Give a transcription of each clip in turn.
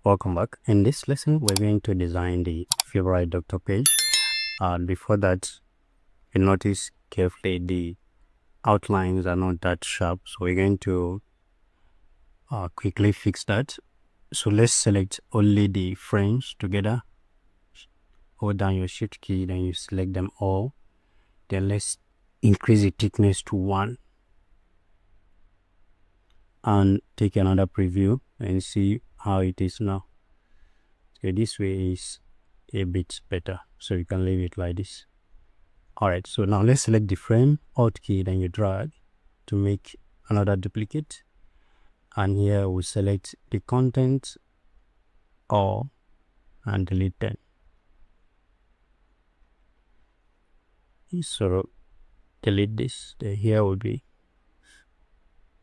Welcome back. In this lesson, we're going to design the favorite doctor page. Before that, you notice carefully the outlines are not that sharp, so we're going to quickly fix that. So let's select only the frames together. Hold down your shift key, then you select them all. Then let's increase the thickness to 1 and take another preview and see how it is now. Okay, this way is a bit better, so you can leave it like this. Alright, so now let's select the frame, Alt key, then you drag to make another duplicate, and here we select the content all and delete them. So delete this. Then here will be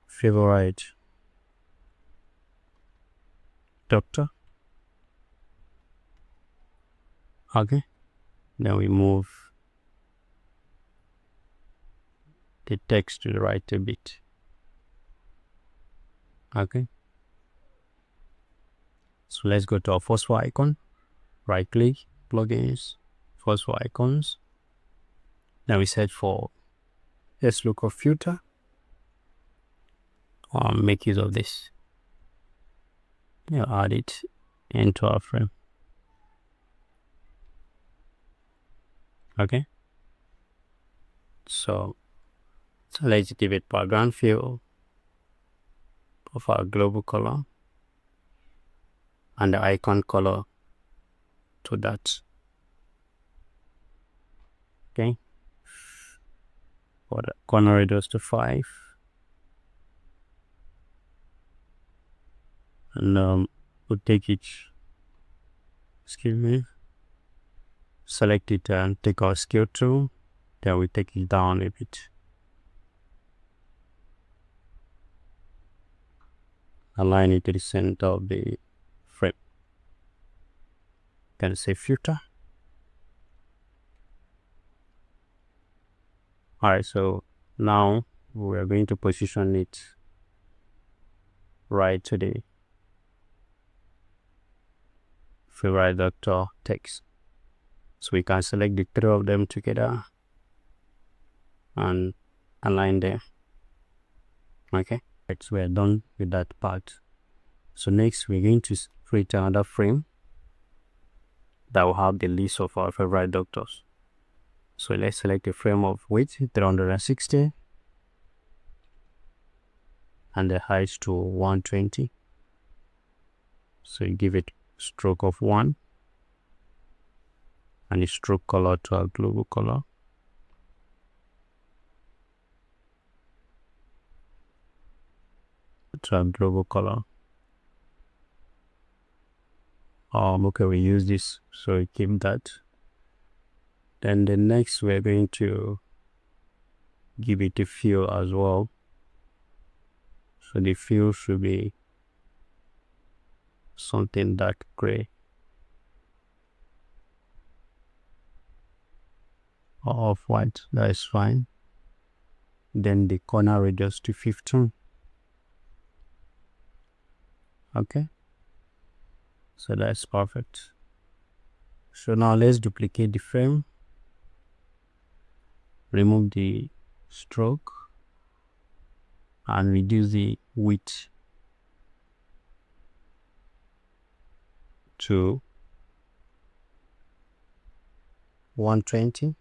favorite doctor. Okay, then we move the text to the right a bit. Okay, so let's go to our first icon, right click, plugins, first icons. Then we search for let's look for filter, or make use of this. Add it into our frame. Okay, so let's give it background fill of our global color and the icon color to that. Okay, for the corner radius to 5, and we'll take it, select it and take our scale tool, then we take it down a bit. Align it to the center of the frame. Can say filter. Alright, so now we are going to position it right to the favorite doctor text. So we can select the 3 of them together and align them. Okay, right, so we are done with that part. So next we're going to create another frame that will have the list of our favorite doctors. So let's select a frame of width 360 and the height to 120. So you give it stroke of 1 and the stroke color to our global color. Okay, we use this, so we keep that. Then the next we're going to give it a fill as well. So the fill should be something dark gray or off-white, that is fine. Then the corner radius to 15. Okay, so that's perfect. So now let's duplicate the frame, remove the stroke and reduce the width to 120.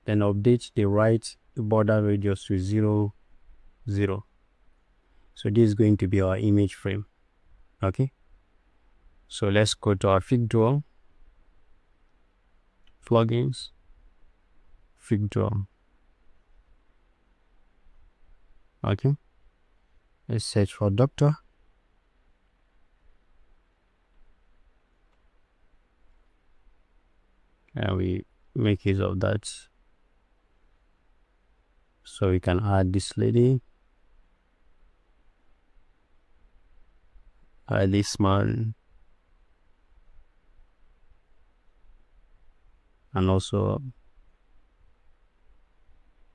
Then update the right border radius to 0, 0. So this is going to be our image frame. Okay, so let's go to our Figma, plugins, Figma. Okay, let's search for doctor. And we make use of that. So we can add this lady, add this man, and also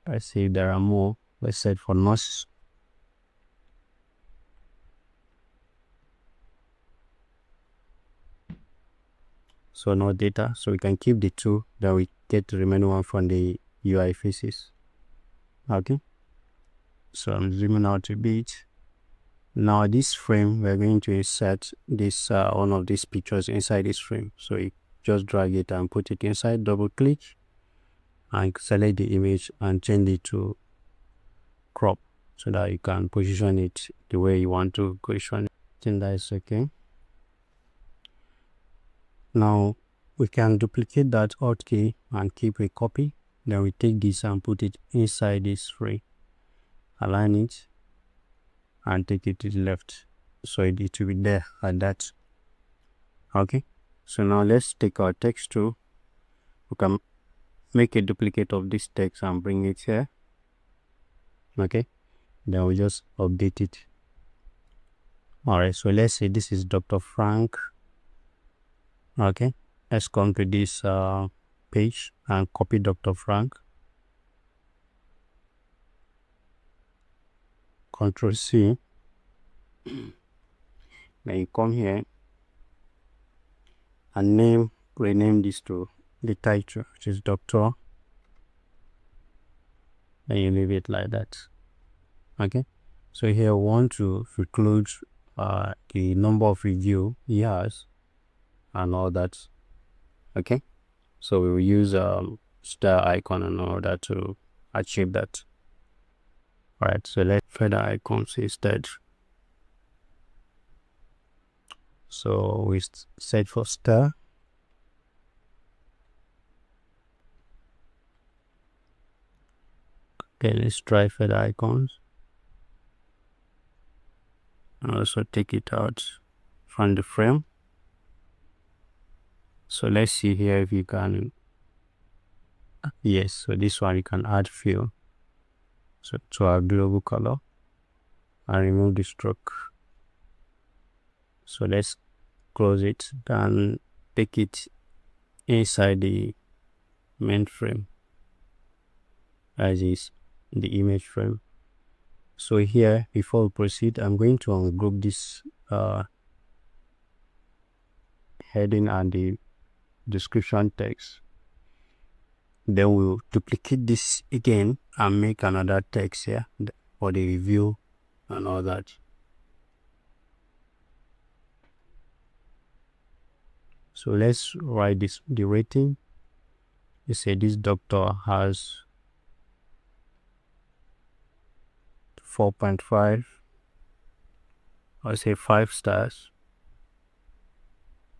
I see there are more. Let's search for nurse. so no data, so we can keep the two, then we get the remaining one from the UI faces. Okay, so I'm zooming out a bit. Now this frame, we're going to insert this one of these pictures inside this frame. So you just drag it and put it inside, double click and select the image and change it to crop so that you can position it the way you want to position it. I think that is okay. Now we can duplicate that Alt key and keep a copy. Then we take this and put it inside this frame, align it and take it to the left, so it will be there like that. Okay, so now let's take our text tool. We can make a duplicate of this text and bring it here. Okay, then we just update it. Alright, so let's say this is Dr. Frank. Okay, let's come to this page and copy Dr. Frank. Control C. Then you come here and rename this to the title, which is Doctor. Then you leave it like that. Okay, so here we want to include the number of review he has and all that. Okay, so we will use star icon and all that to achieve that. Alright, so let's feather icons instead. So we set for star. Okay, let's try feather icons and also take it out from the frame. So let's see here if you can. Yes, so this one you can add fill. So to our global color and remove the stroke. So let's close it and take it inside the main frame, as is the image frame. So here, before we proceed, I'm going to ungroup this heading and the description text. Then we'll duplicate this again and make another text here for the review and all that. So let's write this, the rating. You say this doctor has 4.5, or say 5 stars,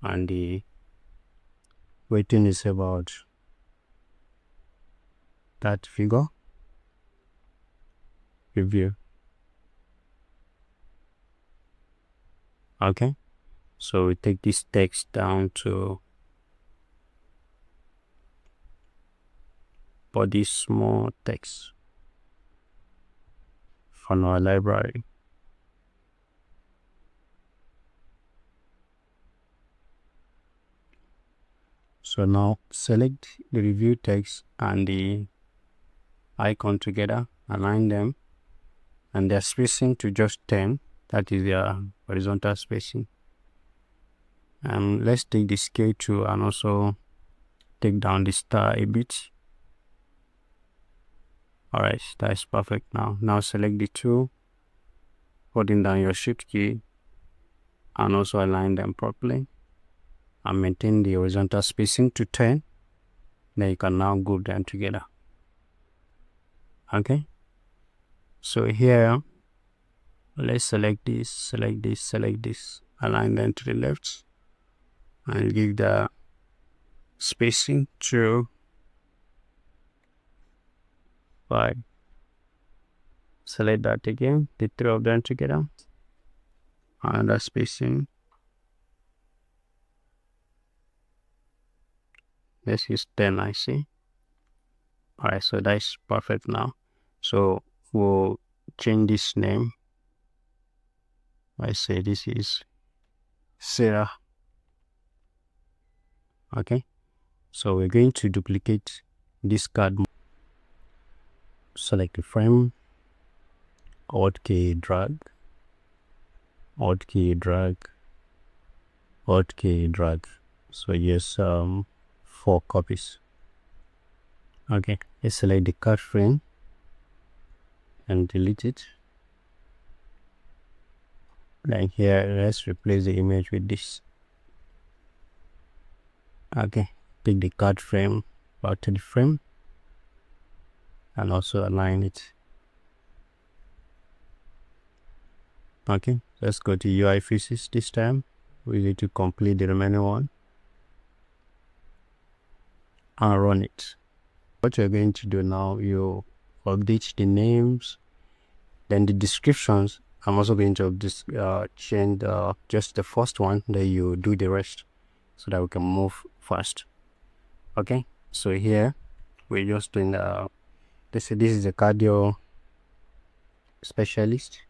and the rating is about that figure. Review. Okay, so we take this text down to body small text from our library. So now select the review text and the icon together, align them, and their spacing to just 10. That is their horizontal spacing. And let's take the scale tool and also take down the star a bit. Alright, that is perfect now. Now select the two, holding down your shift key, and also align them properly and maintain the horizontal spacing to 10. Then you can now group them together. Okay, so here let's select this, select this, select this, align them to the left and give the spacing to 5. Select that again, the 3 of them together, and the spacing, let's use 10, I see. Alright, so that's perfect now. So we'll change this name. I say this is Sarah. Okay, so we're going to duplicate this card. Select the frame, Alt key drag, Alt key drag, Alt key drag. So yes, 4 copies. Okay, let's select the card frame and delete it. Then here, let's replace the image with this. Okay, pick the card frame about to the frame and also align it. Okay, let's go to UI physics this time. We need to complete the remaining one and run it. What you're going to do now, you update the names, then the descriptions. I'm also going to change just the first one, then you do the rest so that we can move fast. Okay, so here we're just doing this is a cardio specialist.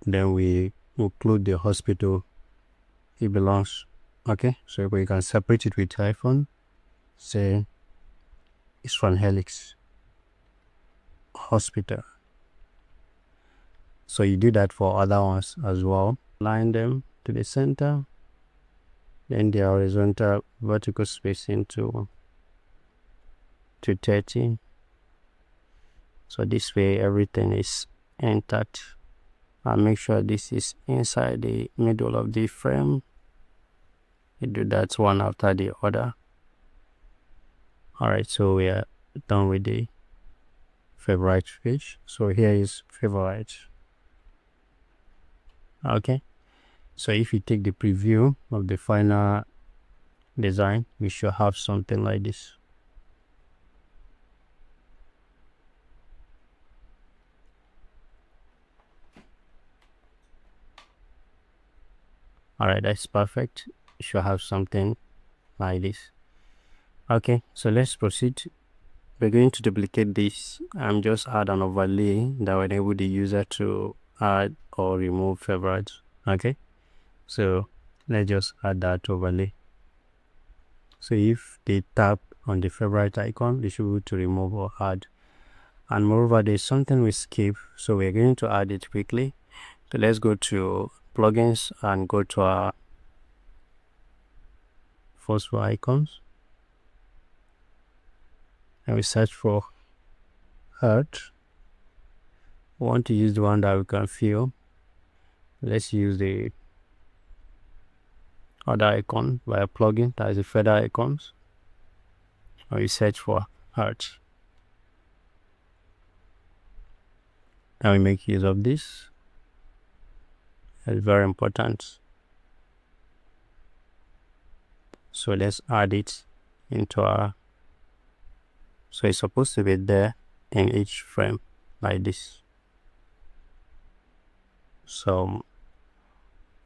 Then we include the hospital he belongs. Okay, so we can separate it with hyphen. Say it's from Helix Hospital. So you do that for other ones as well. Line them to the center. Then the horizontal vertical spacing to 30. So this way everything is intact. And make sure this is inside the middle of the frame. You do that one after the other. Alright, so we are done with the favorite page. So here is favorite. Okay, so if you take the preview of the final design, we should have something like this. Alright, that's perfect. You should have something like this. Okay, so let's proceed. We're going to duplicate this and just add an overlay that will enable the user to add or remove favorites. Okay, so let's just add that overlay. So if they tap on the favorite icon, they should be able to remove or add. And moreover, there's something we skip, so we're going to add it quickly. So let's go to plugins and go to our first 4 icons, and we search for heart. We want to use the one that we can feel. Let's use the other icon via plugin, that is the feather icons, and we search for heart, and we make use of this. It's very important. So let's add it into our, so it's supposed to be there in each frame like this. So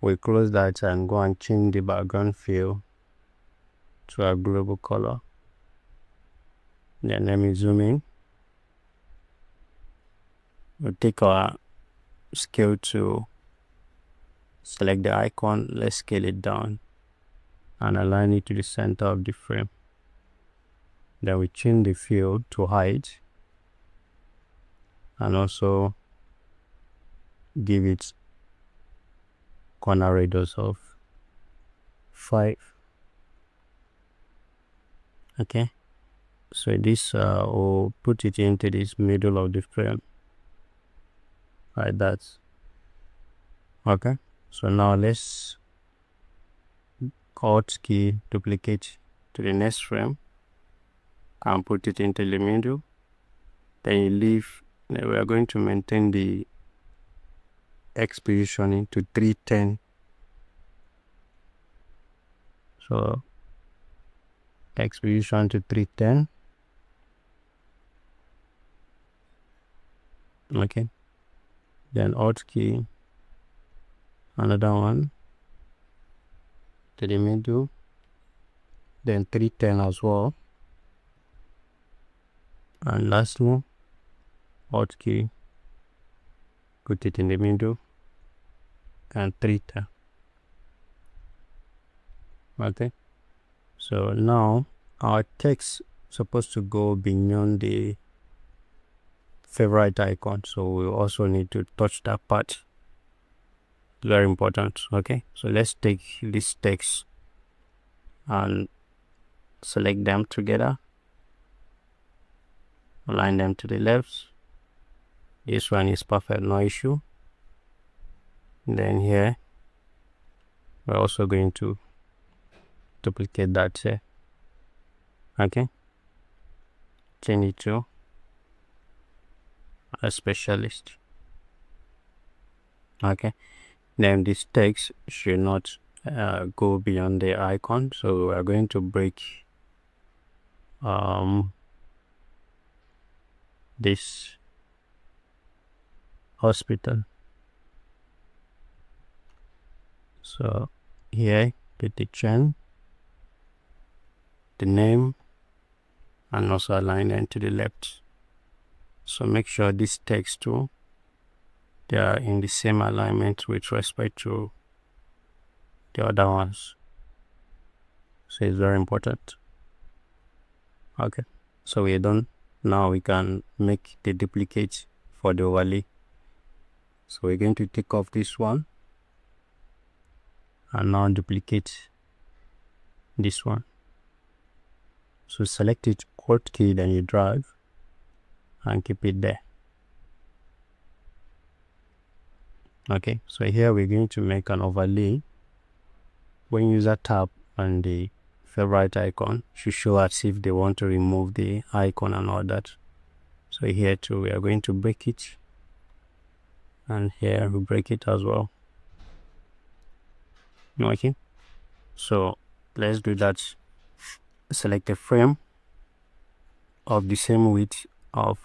we close that and go and change the background fill to a global color. Then let me zoom in. We'll take our scale to select the icon. Let's scale it down and align it to the center of the frame. Then we change the fill to height and also give it corner radius of 5. Okay, so this will put it into this middle of the frame like that. Okay, so now let's Alt key duplicate to the next frame and put it into the middle. Then you leave, we are going to maintain the X positioning to 310. So X position to 310. Okay, then Alt key, another one to the middle, then 310 as well, and lastly Alt key, put it in the middle and 310. Okay, so now our text supposed to go beyond the favorite icon, so we also need to touch that part. very important. Okay, so let's take this text and select them together, align them to the left. This one is perfect, no issue. Then here we're also going to duplicate that here. Okay, change it to a specialist. Okay, then this text should not go beyond the icon, so we are going to break this hospital. So here get the chain, the name, and also align them to the left. So make sure this text too, they are in the same alignment with respect to the other ones. So it's very important. Okay, so we're done. Now we can make the duplicate for the overlay. So we're going to take off this one and now duplicate this one. So select it, Alt key, then you drag and keep it there. Okay, so here we're going to make an overlay. When user tap on the favorite icon, should show as if they want to remove the icon and all that. So here too we are going to break it, and here we break it as well. Okay, so let's do that. Select a frame of the same width of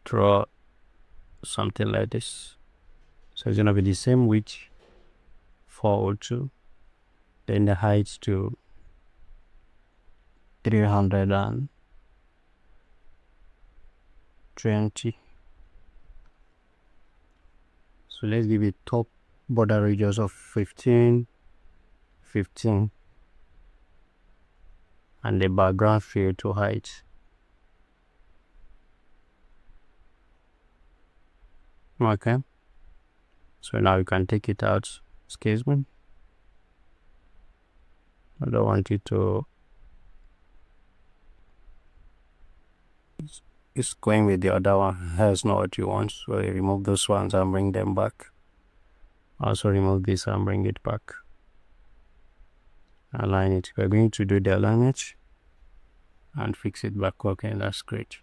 draw something like this. So it's gonna be the same width, 402, then the height to 320. So let's give it top border radius of 15, and the background fill to height. Okay, so now you can take it out. Excuse me, I don't want it to, it's going with the other one. That's not what you want, so you remove those ones and bring them back. Also remove this and bring it back. Align it. We're going to do the alignment and fix it back. Okay, that's great.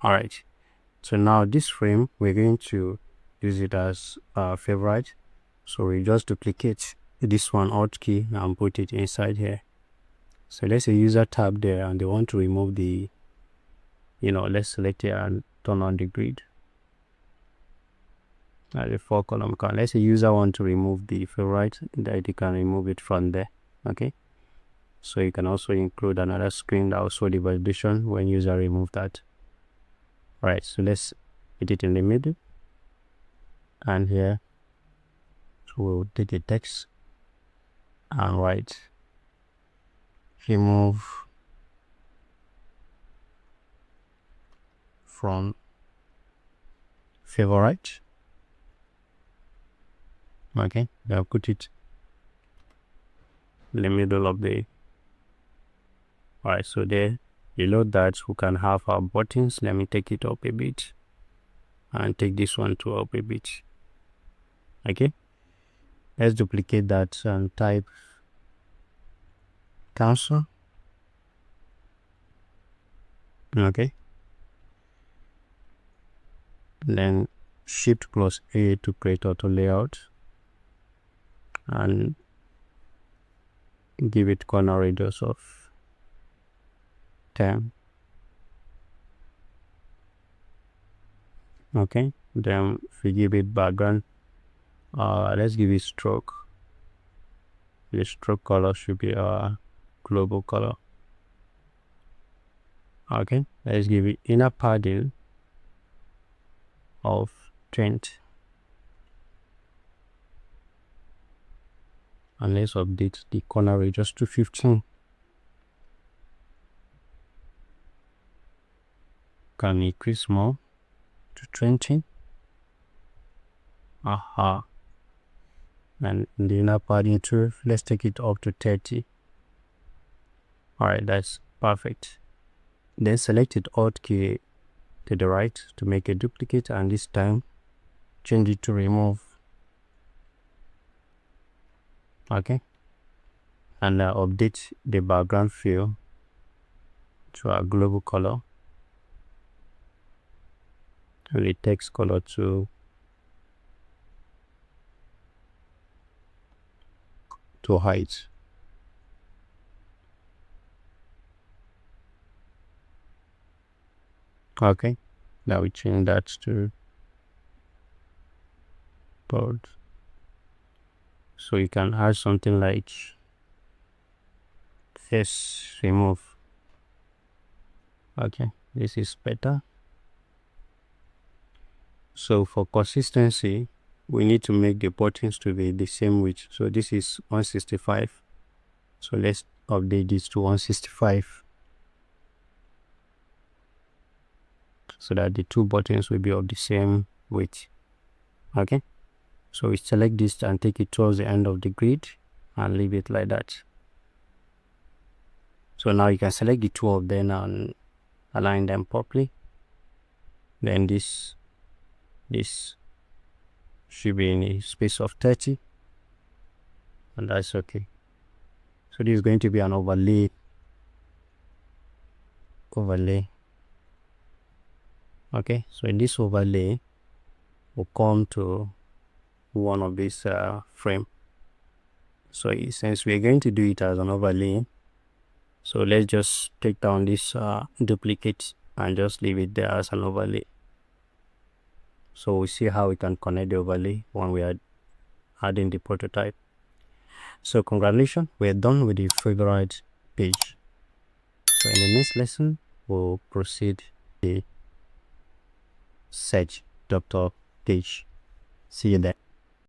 Alright, so now this frame we're going to use it as favorite, so we just duplicate this one, Alt key, and put it inside here. So let's say user tab there and they want to remove the, let's select it and turn on the grid at the 4 column count. Let's say user want to remove the favorite, that you can remove it from there. Okay, so you can also include another screen that will show the validation when user remove that. Right, so let's put it in the middle, and here so we'll take the text and write remove from favorite. Okay, I'll put it in the middle of the, alright, so there below that we can have our buttons. Let me take it up a bit and take this one to up a bit. Okay, let's duplicate that and type cancel. Okay, then Shift plus A to create auto layout and give it corner radius of 10. Okay, then if we give it background, let's give it stroke. The stroke color should be our global color. Okay, let's give it inner padding of 20, and let's update the corner radius to 15. Can increase more to 20. And in the inner padding tool, let's take it up to 30. Alright, that's perfect. Then select it Alt key to the right to make a duplicate, and this time change it to remove. Okay, and update the background fill to a global color and the text color to height. Okay, now we change that to bold. So you can add something like face remove. Okay, this is better. So for consistency, we need to make the buttons to be the same width. So this is 165. So let's update this to 165 so that the two buttons will be of the same width. Okay, so we select this and take it towards the end of the grid and leave it like that. So now you can select the two of them and align them properly. Then this should be in a space of 30, and that's okay. So this is going to be an overlay. Okay, so in this overlay, we'll come to one of these frame. So since we're going to do it as an overlay, so let's just take down this duplicate and just leave it there as an overlay. So we see how we can connect the overlay when we are adding the prototype. So congratulations, we're done with the favorite page. So in the next lesson, we'll proceed the search doctor page. See you there.